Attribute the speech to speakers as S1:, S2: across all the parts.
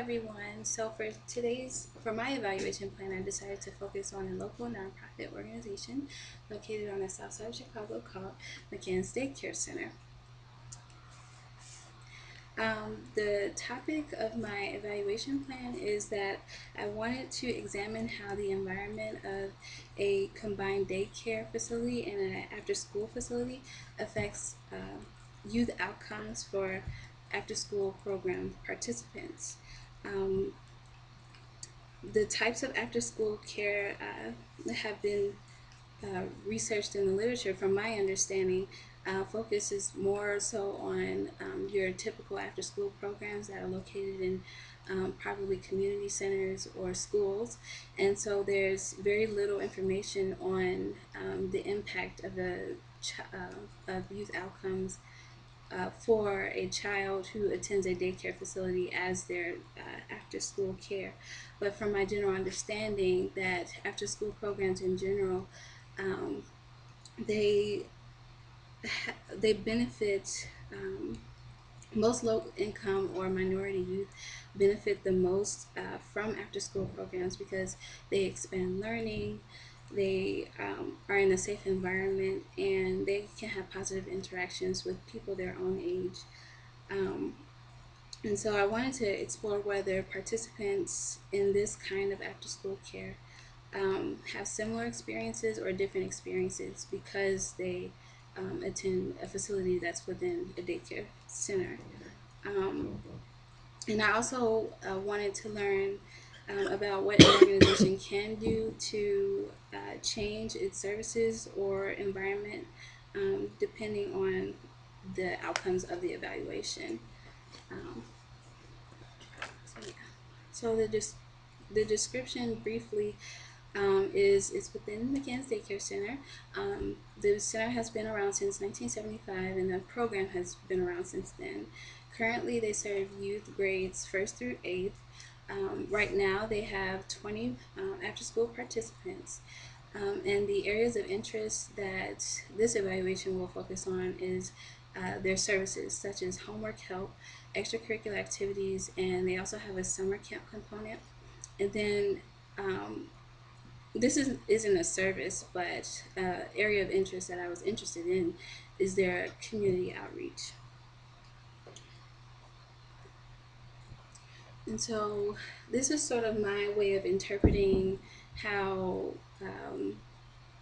S1: everyone. So for my evaluation plan, I decided to focus on a local nonprofit organization located on the south side of Chicago called the Khandis Daycare Center. The topic of my evaluation plan is that I wanted to examine how the environment of a combined daycare facility and an after-school facility affects youth outcomes for after-school program participants. Um, the types of after-school care have been researched in the literature. From my understanding, focuses more so on your typical after-school programs that are located in probably community centers or schools, and so there's very little information on the impact of of youth outcomes for a child who attends a daycare facility as their after school care. But from my general understanding, that after school programs in general, um, they they benefit most low income or minority youth benefit the most from after school programs because they expand learning, they are in a safe environment, and they can have positive interactions with people their own age. Um, and so I wanted to explore whether participants in this kind of after school care have similar experiences or different experiences because they attend a facility that's within a daycare center. Um, and I also wanted to learn about what an organization can do to change its services or environment depending on the outcomes of the evaluation. Um, so, yeah. So the description briefly is within the Khandis Daycare Center. The center has been around since 1975, and the program has been around since then. Currently, they serve youth grades 1st through 8th. Right now, they have 20 after-school participants. And the areas of interest that this evaluation will focus on is their services, such as homework help, extracurricular activities, and they also have a summer camp component. And then isn't a service, but area of interest that I was interested in is their community outreach. And so this is sort of my way of interpreting how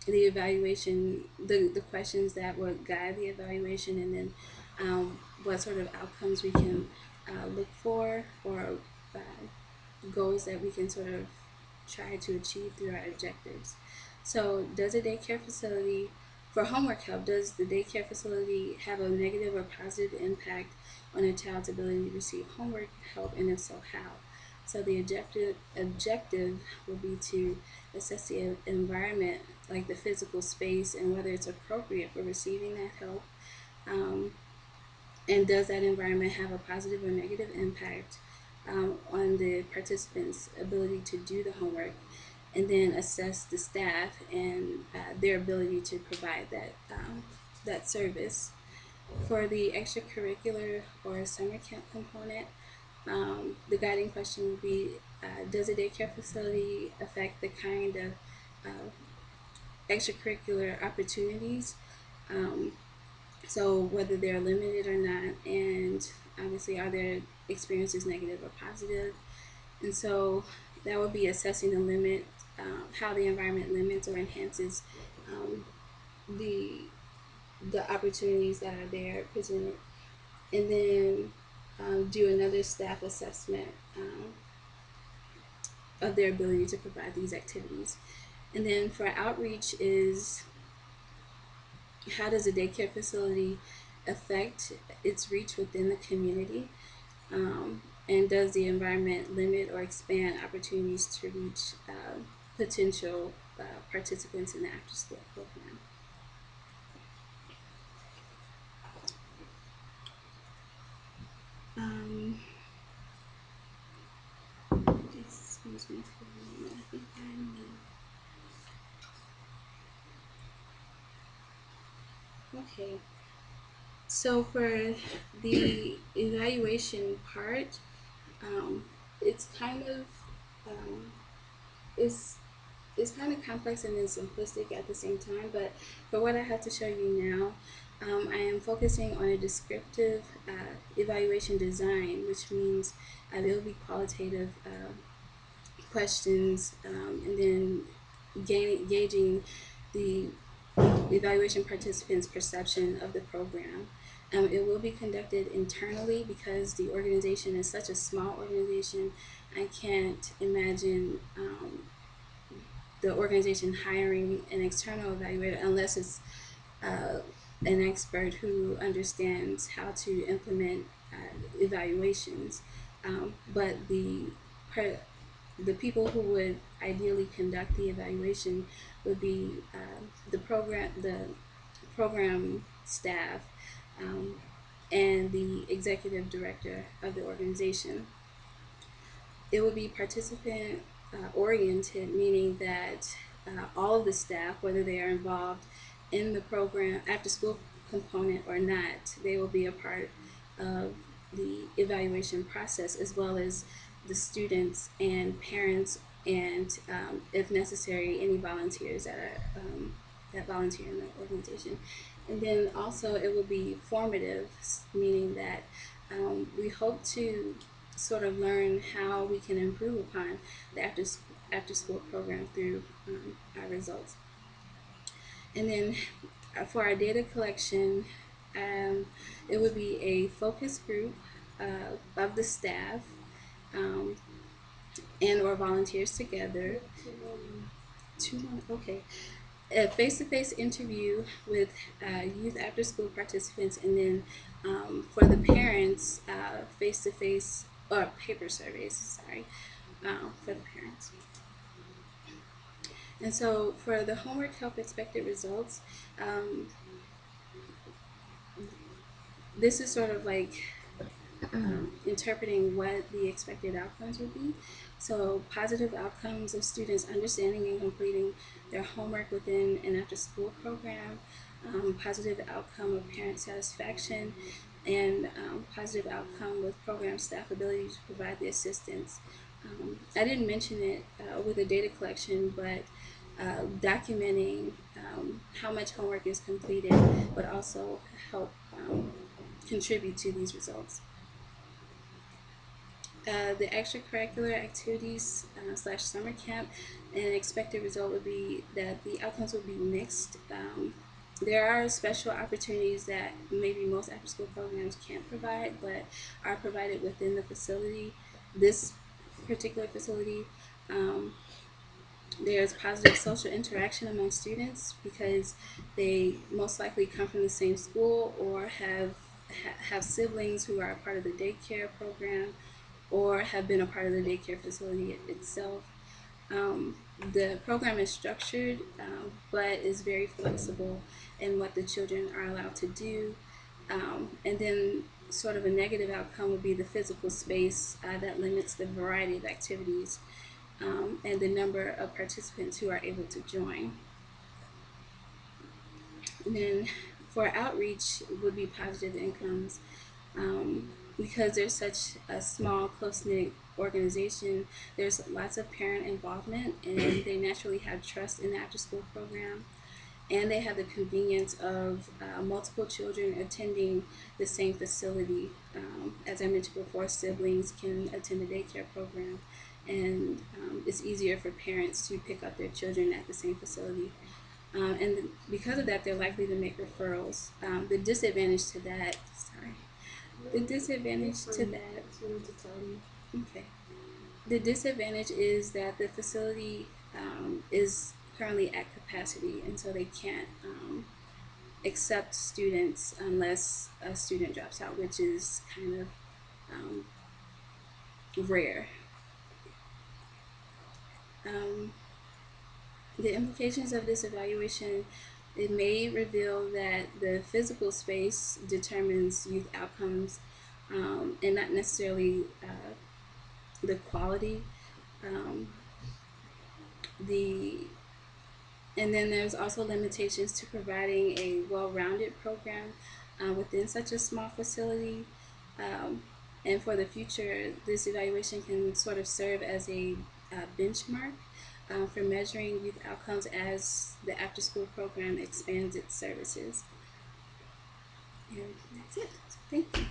S1: the evaluation, the questions that would guide the evaluation, and then what sort of outcomes we can look for, or uh, goals that we can sort of try to achieve through our objectives. So, does a daycare facility, for homework help, does the daycare facility have a negative or positive impact on a child's ability to receive homework help, and if so, how? So the objective would be to assess the environment, like the physical space, and whether it's appropriate for receiving that help. Um, and does that environment have a positive or negative impact on the participants' ability to do the homework? And then assess the staff and their ability to provide that service. For the extracurricular or summer camp component, the guiding question would be, does a daycare facility affect the kind of extracurricular opportunities? Um, so whether they're limited or not, and obviously are their experiences negative or positive? And so that would be assessing the limit, how the environment limits or enhances um, the the opportunities that are there presented, and then do another staff assessment of their ability to provide these activities. And then for outreach is, how does a daycare facility affect its reach within the community? And does the environment limit or expand opportunities to reach potential participants in the after school program? Um, excuse me for a moment. I think I need. Okay. So for the evaluation part, um, it's kind of um, it's it's kind of complex and then simplistic at the same time. But for what I have to show you now, I am focusing on a descriptive evaluation design, which means it will be qualitative questions, and then gauging the evaluation participants' perception of the program. It will be conducted internally because the organization is such a small organization. I can't imagine the organization hiring an external evaluator unless it's uh, an expert who understands how to implement evaluations. But the people who would ideally conduct the evaluation would be the program staff, um, and the executive director of the organization. It would be participant oriented, meaning that all of the staff, whether they are involved in the program after school component or not, they will be a part of the evaluation process, as well as the students and parents, and if necessary, any volunteers that volunteer in the organization. And then also it will be formative, meaning that we hope to sort of learn how we can improve upon the after school program through our results. And then for our data collection, it would be a focus group of the staff, um, and or volunteers together. Okay. A face-to-face interview with youth after-school participants, and then for the parents, face-to-face or paper surveys. Sorry, for the parents. And so for the homework help expected results, um, this is sort of like interpreting what the expected outcomes would be. So positive outcomes of students understanding and completing their homework within an after-school program, positive outcome of parent satisfaction, and positive outcome with program staff ability to provide the assistance. I didn't mention it with the data collection, but documenting how much homework is completed would also help contribute to these results. The extracurricular activities slash summer camp, an expected result would be that the outcomes would be mixed. There are special opportunities that maybe most after school programs can't provide, but are provided within the facility. This particular facility, there's positive social interaction among students because they most likely come from the same school or have siblings who are a part of the daycare program or have been a part of the daycare facility itself. Um, the program is structured, but is very flexible in what the children are allowed to do. And then sort of a negative outcome would be the physical space that limits the variety of activities, and the number of participants who are able to join. And then for outreach would be positive incomes. Because there's such a small, close-knit organization, there's lots of parent involvement, and they naturally have trust in the after-school program. And they have the convenience of multiple children attending the same facility. As I mentioned before, siblings can attend the daycare program, and it's easier for parents to pick up their children at the same facility. And because of that, they're likely to make referrals. The disadvantage to that, sorry, the disadvantage to that, okay. The disadvantage is that the facility is currently at capacity, and so they can't accept students unless a student drops out, which is kind of um, rare. Um, the implications of this evaluation, it may reveal that the physical space determines youth outcomes, and not necessarily the quality. Um, the and then there's also limitations to providing a well-rounded program within such a small facility. Um, And for the future, this evaluation can sort of serve as a benchmark for measuring youth outcomes as the after school program expands its services. And that's it. So thank you.